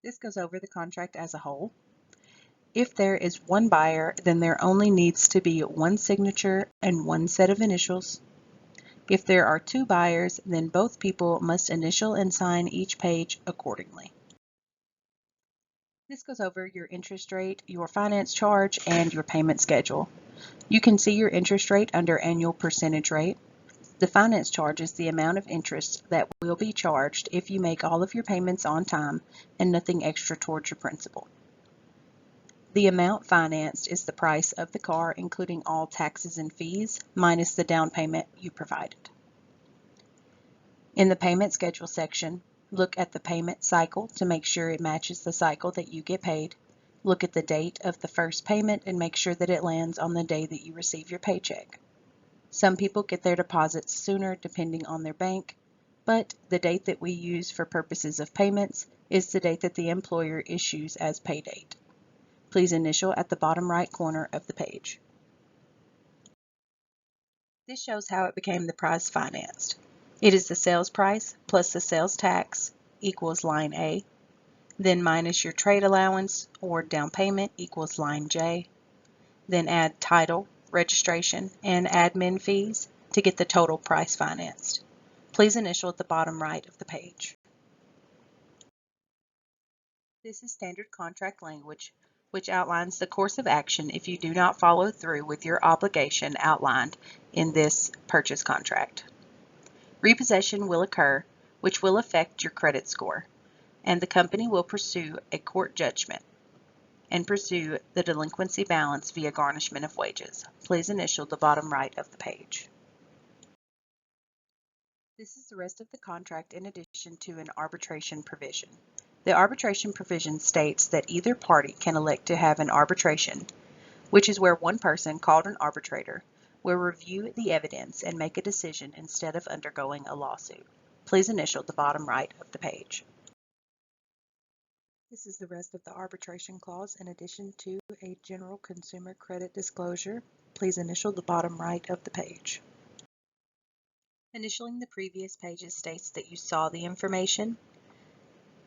This goes over the contract as a whole. If there is one buyer, then there only needs to be one signature and one set of initials. If there are two buyers, then both people must initial and sign each page accordingly. This goes over your interest rate, your finance charge, and your payment schedule. You can see your interest rate under annual percentage rate. The finance charge is the amount of interest that will be charged if you make all of your payments on time and nothing extra towards your principal. The amount financed is the price of the car, including all taxes and fees, minus the down payment you provided. In the payment schedule section, look at the payment cycle to make sure it matches the cycle that you get paid. Look at the date of the first payment and make sure that it lands on the day that you receive your paycheck. Some people get their deposits sooner depending on their bank, but the date that we use for purposes of payments is the date that the employer issues as pay date. Please initial at the bottom right corner of the page. This shows how it became the price financed. It is the sales price plus the sales tax equals line A, then minus your trade allowance or down payment equals line J, then add title, registration, and admin fees to get the total price financed. Please initial at the bottom right of the page. This is standard contract language, which outlines the course of action if you do not follow through with your obligation outlined in this purchase contract. Repossession will occur, which will affect your credit score, and the company will pursue a court judgment and pursue the delinquency balance via garnishment of wages. Please initial the bottom right of the page. This is the rest of the contract in addition to an arbitration provision. The arbitration provision states that either party can elect to have an arbitration, which is where one person, called an arbitrator, will review the evidence and make a decision instead of undergoing a lawsuit. Please initial the bottom right of the page. This is the rest of the arbitration clause in addition to a general consumer credit disclosure. Please initial the bottom right of the page. Initialing the previous pages states that you saw the information,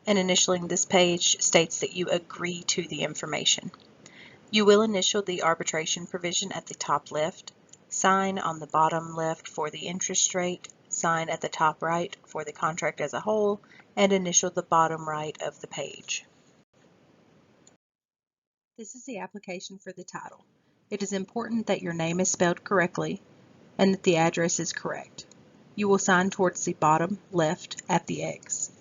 and initialing this page states that you agree to the information. You will initial the arbitration provision at the top left, sign on the bottom left for the interest rate, sign at the top right for the contract as a whole, and initial the bottom right of the page. This is the application for the title. It is important that your name is spelled correctly and that the address is correct. You will sign towards the bottom left at the X.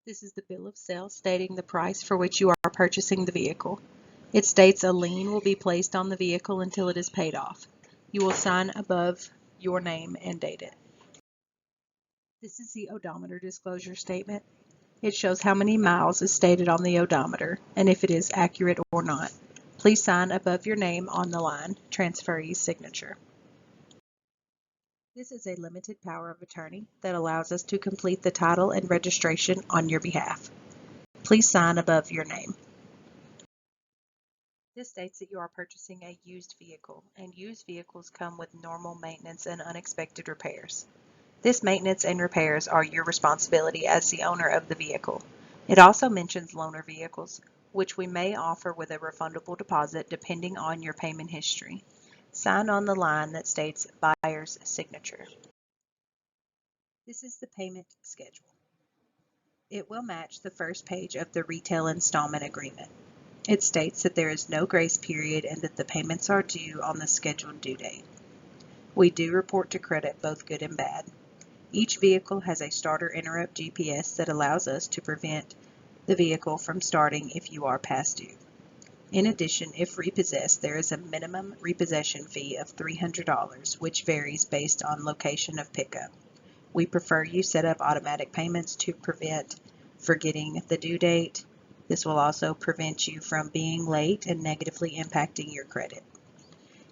This is the bill of sale stating the price for which you are purchasing the vehicle. It states a lien will be placed on the vehicle until it is paid off. You will sign above your name and date it. This is the odometer disclosure statement. It shows how many miles is stated on the odometer and if it is accurate or not. Please sign above your name on the line, transferee's signature. This is a limited power of attorney that allows us to complete the title and registration on your behalf. Please sign above your name. This states that you are purchasing a used vehicle, and used vehicles come with normal maintenance and unexpected repairs. This maintenance and repairs are your responsibility as the owner of the vehicle. It also mentions loaner vehicles, which we may offer with a refundable deposit depending on your payment history. Sign on the line that states buyer's signature. This is the payment schedule. It will match the first page of the retail installment agreement. It states that there is no grace period and that the payments are due on the scheduled due date. We do report to credit both good and bad. Each vehicle has a starter interrupt GPS that allows us to prevent the vehicle from starting if you are past due. In addition, if repossessed, there is a minimum repossession fee of $300, which varies based on location of pickup. We prefer you set up automatic payments to prevent forgetting the due date. This will also prevent you from being late and negatively impacting your credit.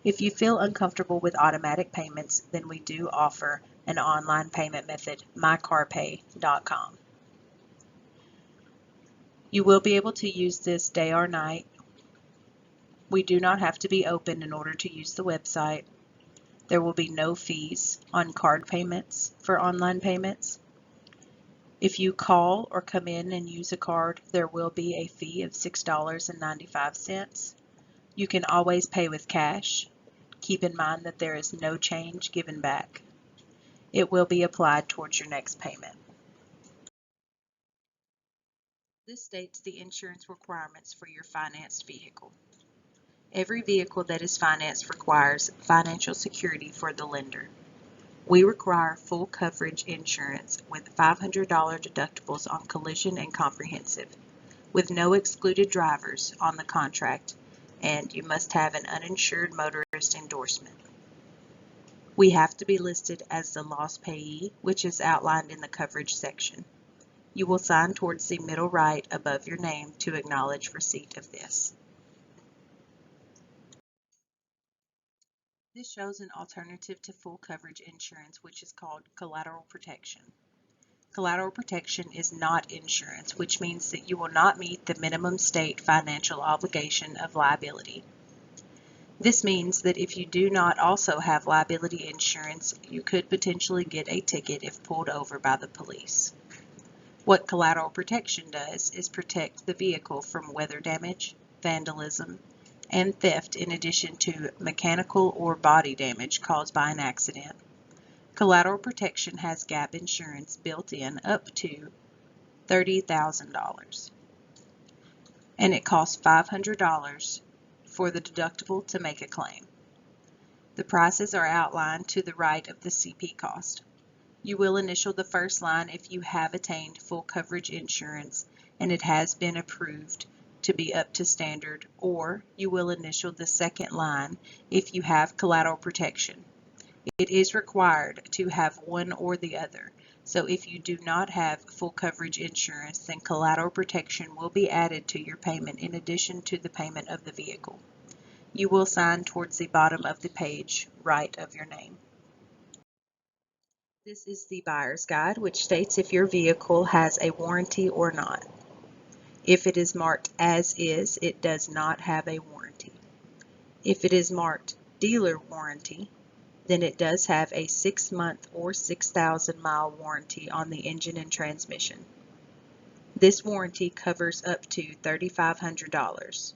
If you feel uncomfortable with automatic payments, then we do offer an online payment method, mycarpay.com. You will be able to use this day or night. We do not have to be open in order to use the website. There will be no fees on card payments for online payments. If you call or come in and use a card, there will be a fee of $6.95. You can always pay with cash. Keep in mind that there is no change given back. It will be applied towards your next payment. This states the insurance requirements for your financed vehicle. Every vehicle that is financed requires financial security for the lender. We require full coverage insurance with $500 deductibles on collision and comprehensive, with no excluded drivers on the contract, and you must have an uninsured motorist endorsement. We have to be listed as the loss payee, which is outlined in the coverage section. You will sign towards the middle right above your name to acknowledge receipt of this. This shows an alternative to full coverage insurance, which is called collateral protection. Collateral protection is not insurance, which means that you will not meet the minimum state financial obligation of liability. This means that if you do not also have liability insurance, you could potentially get a ticket if pulled over by the police. What collateral protection does is protect the vehicle from weather damage, vandalism, and theft in addition to mechanical or body damage caused by an accident. Collateral protection has gap insurance built in up to $30,000, and it costs $500 for the deductible to make a claim. The prices are outlined to the right of the CP cost. You will initial the first line if you have attained full coverage insurance and it has been approved to be up to standard, or you will initial the second line if you have collateral protection. It is required to have one or the other, so if you do not have full coverage insurance, then collateral protection will be added to your payment in addition to the payment of the vehicle. You will sign towards the bottom of the page, right of your name. This is the buyer's guide, which states if your vehicle has a warranty or not. If it is marked as is, it does not have a warranty. If it is marked dealer warranty, then it does have a 6-month or 6,000-mile warranty on the engine and transmission. This warranty covers up to $3,500,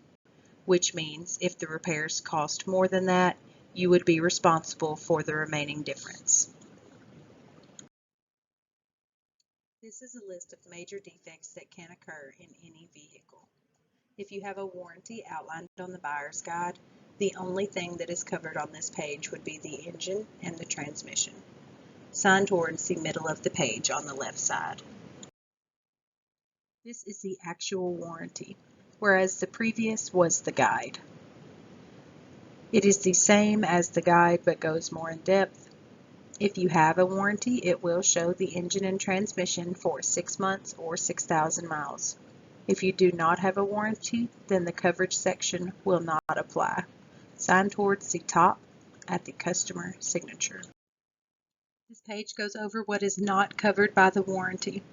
which means if the repairs cost more than that, you would be responsible for the remaining difference. This is a list of major defects that can occur in any vehicle. If you have a warranty outlined on the buyer's guide, the only thing that is covered on this page would be the engine and the transmission. Sign towards the middle of the page on the left side. This is the actual warranty, whereas the previous was the guide. It is the same as the guide but goes more in depth. If you have a warranty, it will show the engine and transmission for 6 months or 6,000 miles. If you do not have a warranty, then the coverage section will not apply. Sign towards the top at the customer signature. This page goes over what is not covered by the warranty.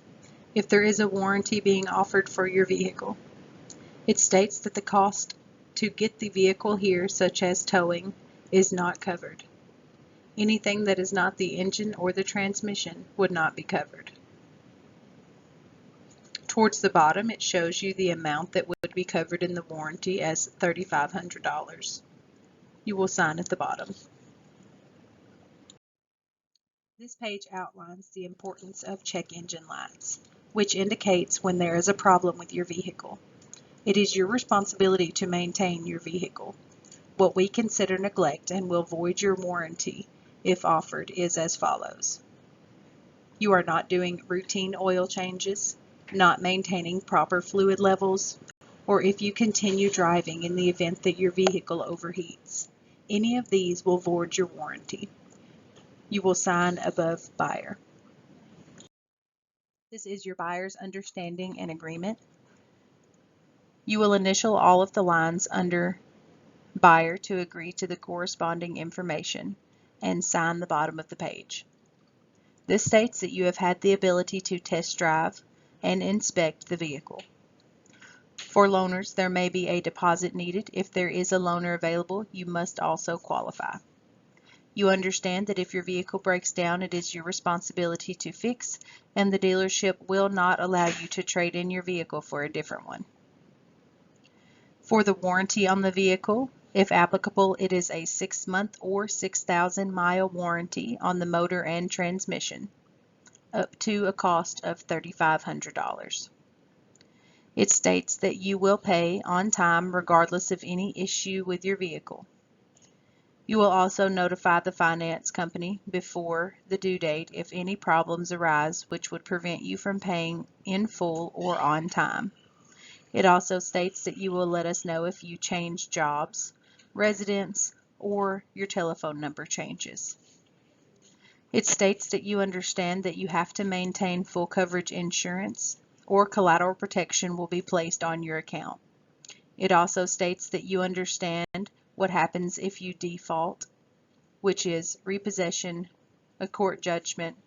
If there is a warranty being offered for your vehicle, it states that the cost to get the vehicle here, such as towing, is not covered. Anything that is not the engine or the transmission would not be covered. Towards the bottom, it shows you the amount that would be covered in the warranty as $3,500. You will sign at the bottom. This page outlines the importance of check engine lights, which indicates when there is a problem with your vehicle. It is your responsibility to maintain your vehicle. What we consider neglect and will void your warranty if offered is as follows. You are not doing routine oil changes, not maintaining proper fluid levels, or if you continue driving in the event that your vehicle overheats. Any of these will void your warranty. You will sign above buyer. This is your buyer's understanding and agreement. You will initial all of the lines under buyer to agree to the corresponding information and sign the bottom of the page. This states that you have had the ability to test drive and inspect the vehicle. For loaners, there may be a deposit needed. If there is a loaner available, you must also qualify. You understand that if your vehicle breaks down, it is your responsibility to fix, and the dealership will not allow you to trade in your vehicle for a different one. For the warranty on the vehicle, if applicable, it is a 6-month or 6,000-mile warranty on the motor and transmission, up to a cost of $3,500. It states that you will pay on time regardless of any issue with your vehicle. You will also notify the finance company before the due date if any problems arise which would prevent you from paying in full or on time. It also states that you will let us know if you change jobs, residence, or your telephone number changes. It states that you understand that you have to maintain full coverage insurance or collateral protection will be placed on your account. It also states that you understand what happens if you default, which is repossession, a court judgment,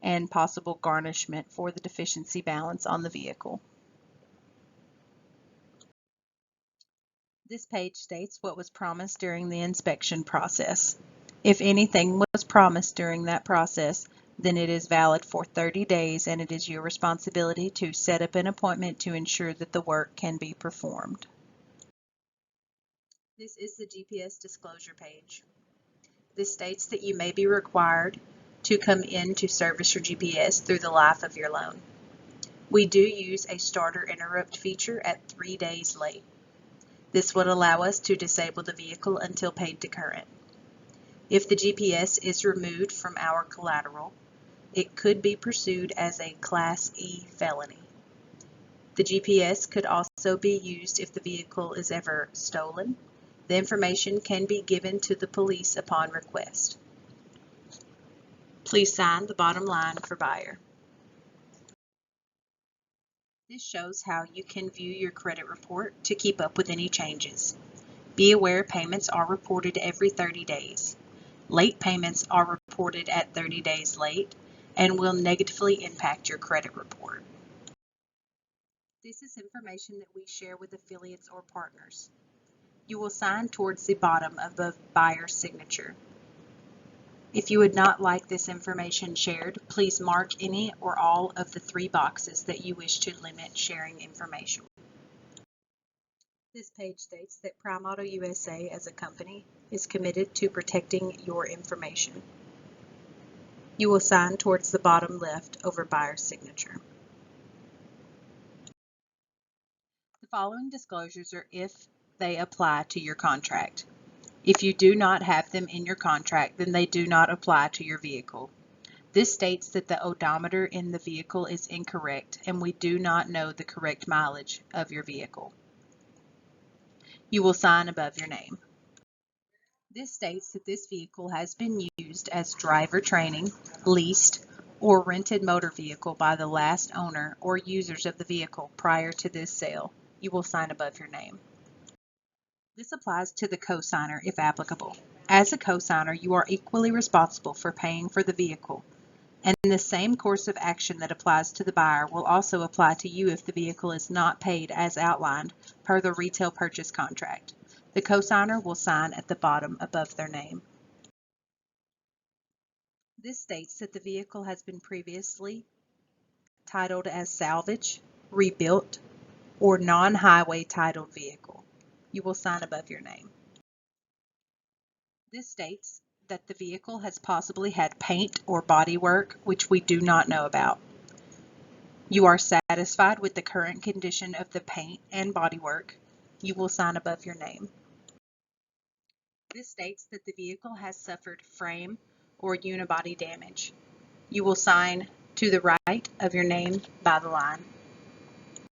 and possible garnishment for the deficiency balance on the vehicle. This page states what was promised during the inspection process. If anything was promised during that process, then it is valid for 30 days and it is your responsibility to set up an appointment to ensure that the work can be performed. This is the GPS disclosure page. This states that you may be required to come in to service your GPS through the life of your loan. We do use a starter interrupt feature at 3 days late. This would allow us to disable the vehicle until paid to current. If the GPS is removed from our collateral, it could be pursued as a Class E felony. The GPS could also be used if the vehicle is ever stolen. The information can be given to the police upon request. Please sign the bottom line for buyer. This shows how you can view your credit report to keep up with any changes. Be aware payments are reported every 30 days. Late payments are reported at 30 days late and will negatively impact your credit report. This is information that we share with affiliates or partners. You will sign towards the bottom of the buyer's signature. If you would not like this information shared, please mark any or all of the 3 boxes that you wish to limit sharing information. This page states that Prime Auto USA as a company is committed to protecting your information. You will sign towards the bottom left over buyer's signature. The following disclosures are if they apply to your contract. If you do not have them in your contract, then they do not apply to your vehicle. This states that the odometer in the vehicle is incorrect and we do not know the correct mileage of your vehicle. You will sign above your name. This states that this vehicle has been used as driver training, leased, or rented motor vehicle by the last owner or users of the vehicle prior to this sale. You will sign above your name. This applies to the cosigner if applicable. As a cosigner, you are equally responsible for paying for the vehicle, and the same course of action that applies to the buyer will also apply to you if the vehicle is not paid as outlined per the retail purchase contract. The cosigner will sign at the bottom above their name. This states that the vehicle has been previously titled as salvage, rebuilt, or non-highway titled vehicle. You will sign above your name. This states that the vehicle has possibly had paint or body work, which we do not know about. You are satisfied with the current condition of the paint and bodywork. You will sign above your name. This states that the vehicle has suffered frame or unibody damage. You will sign to the right of your name by the line.